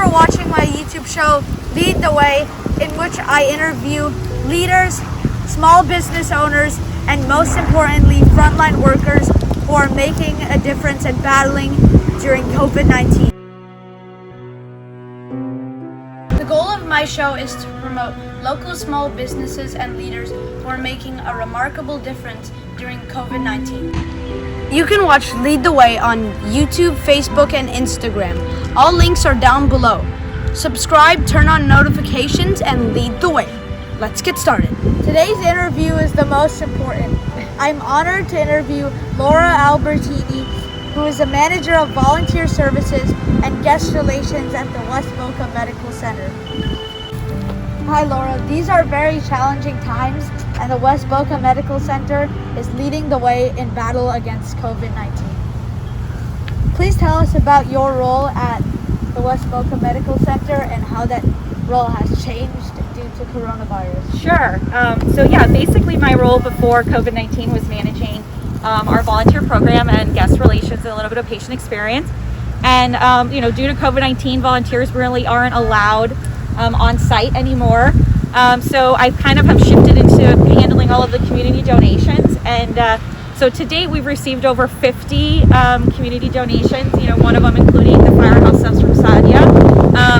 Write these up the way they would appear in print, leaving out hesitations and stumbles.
for watching my YouTube show, Lead the Way, in which I interview leaders, small business owners, and most importantly, frontline workers who are making a difference and battling during COVID-19. The goal of my show is to promote local small businesses and leaders who are making a remarkable difference during COVID-19. You can watch Lead the Way on YouTube, Facebook, and Instagram. All links are down below. Subscribe, turn on notifications, and lead the way. Let's get started. Today's interview is the most important. I'm honored to interview Laura Albertini, who is the manager of volunteer services and guest relations at the West Boca Medical Center. Hi Laura, these are very challenging times and the West Boca Medical Center is leading the way in battle against COVID-19. Please tell us about your role at the West Boca Medical Center and how that role has changed due to coronavirus. Sure. Basically my role before COVID-19 was managing our volunteer program and guest relations and a little bit of patient experience. And due to COVID-19, volunteers really aren't allowed on site anymore. So I kind of have shifted into handling all of the community donations. And so to date, we've received over 50 community donations, one of them including the Firehouse subs from Sadia,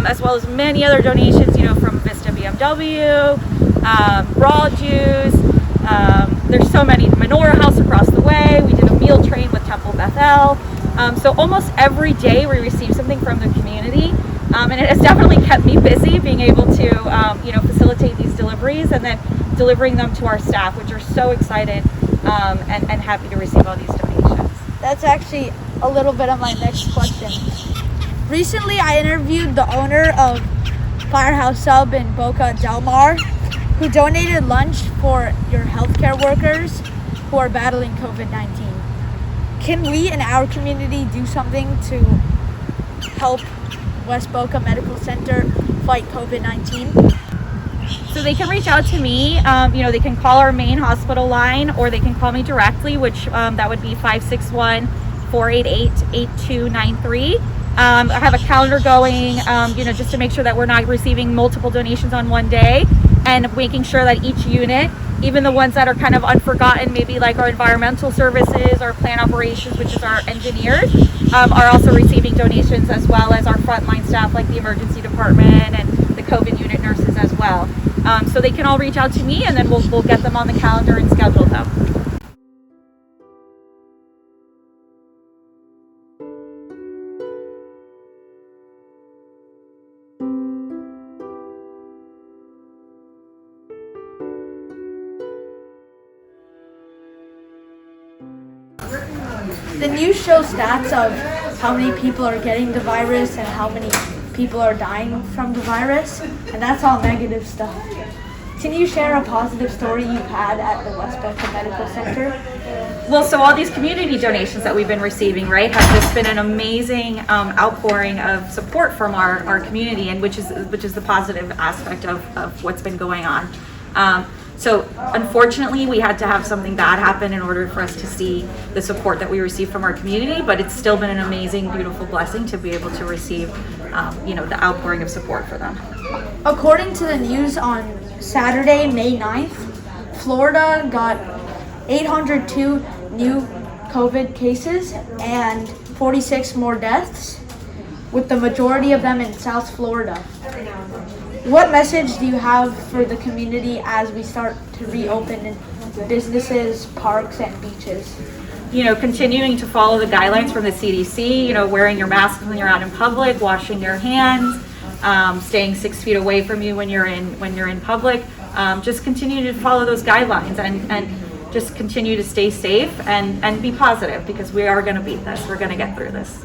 as well as many other donations, from VISTA BMW, Raw Juice. There's so many. MANORAH house across the way. We did a meal train with Temple Bethel. So almost every day we receive something from the community. And it has definitely kept me busy being able to, facilitate these deliveries and then delivering them to our staff, which are so excited and happy to receive all these donations. That's actually a little bit of my next question. Recently, I interviewed the owner of Firehouse Sub in Boca Del Mar, who donated lunch for your healthcare workers who are battling COVID-19. Can we in our community do something to help West Boca Medical Center fight COVID-19? So they can reach out to me. They can call our main hospital line or they can call me directly, which that would be 561-488-8293. I have a calendar going, just to make sure that we're not receiving multiple donations on one day and making sure that each unit, even the ones that are kind of unforgotten, maybe like our environmental services, our plant operations, which is our engineers, are also receiving donations, as well as our frontline staff like the emergency department and the COVID unit nurses as well. So they can all reach out to me and then we'll get them on the calendar and schedule them. The news shows stats of how many people are getting the virus and how many people are dying from the virus, and that's all negative stuff. Can you share a positive story you've had at the West Boca Medical Center? Well, so all these community donations that we've been receiving, right, have just been an amazing outpouring of support from our community, and which is the positive aspect of what's been going on. So unfortunately, we had to have something bad happen in order for us to see the support that we received from our community, but it's still been an amazing, beautiful blessing to be able to receive, the outpouring of support for them. According to the news on Saturday, May 9th, Florida got 802 new COVID cases and 46 more deaths, with the majority of them in South Florida. What message do you have for the community as we start to reopen businesses, parks, and beaches? Continuing to follow the guidelines from the CDC, wearing your mask when you're out in public, washing your hands, staying 6 feet away from you when you're in public. Just continue to follow those guidelines and just continue to stay safe and be positive, because we are going to beat this. We're going to get through this.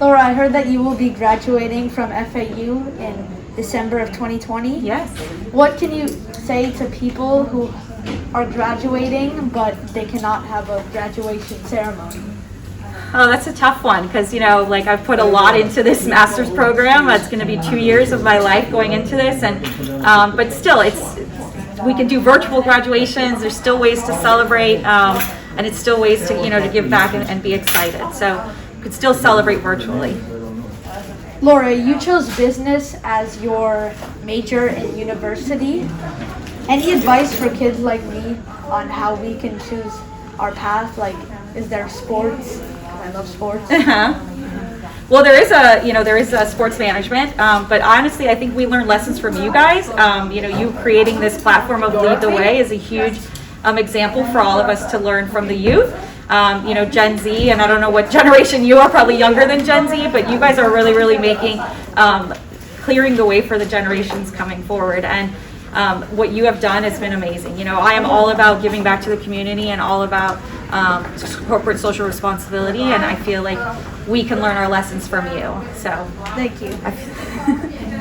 Laura, I heard that you will be graduating from FAU in December of 2020. Yes. What can you say to people who are graduating but they cannot have a graduation ceremony? Oh, that's a tough one, because I've put a lot into this master's program. It's going to be 2 years of my life going into this, and but still, we can do virtual graduations. There's still ways to celebrate, and it's still ways to to give back and be excited. So we could still celebrate virtually. Laura, you chose business as your major in university. Any advice for kids like me on how we can choose our path? Like, is there sports? I love sports. Well, there is a sports management, but honestly, I think we learned lessons from you guys. You creating this platform of Lead the Way is a huge example for all of us to learn from the youth. Gen Z, and I don't know what generation you are, probably younger than Gen Z, but you guys are really making, clearing the way for the generations coming forward. And what you have done has been amazing. I am all about giving back to the community and all about corporate social responsibility, and I feel like we can learn our lessons from you. So thank you.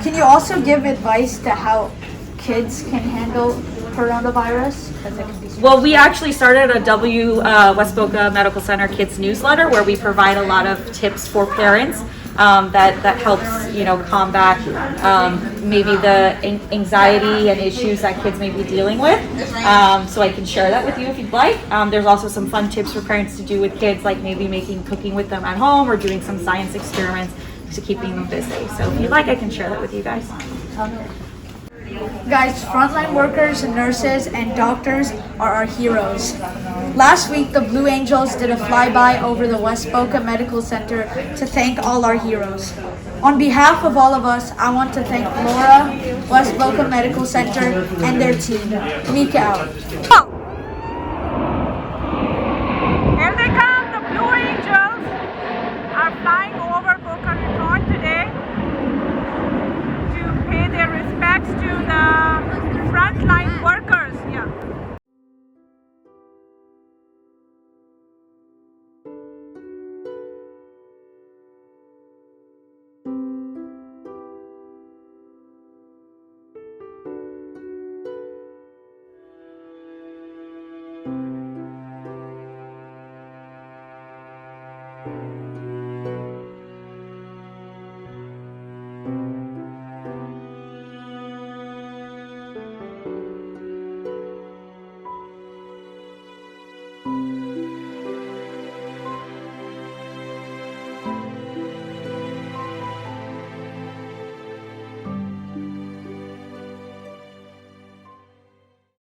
Can you also give advice to how kids can handle coronavirus? Well, we actually started a West Boca Medical Center Kids newsletter where we provide a lot of tips for parents that helps combat maybe the anxiety and issues that kids may be dealing with. So I can share that with you if you'd like. There's also some fun tips for parents to do with kids, like maybe cooking with them at home or doing some science experiments to keeping them busy. So if you'd like, I can share that with you guys. Guys, frontline workers, nurses, and doctors are our heroes. Last week, the Blue Angels did a flyby over the West Boca Medical Center to thank all our heroes. On behalf of all of us, I want to thank Laura, West Boca Medical Center, and their team. MIKAEEL.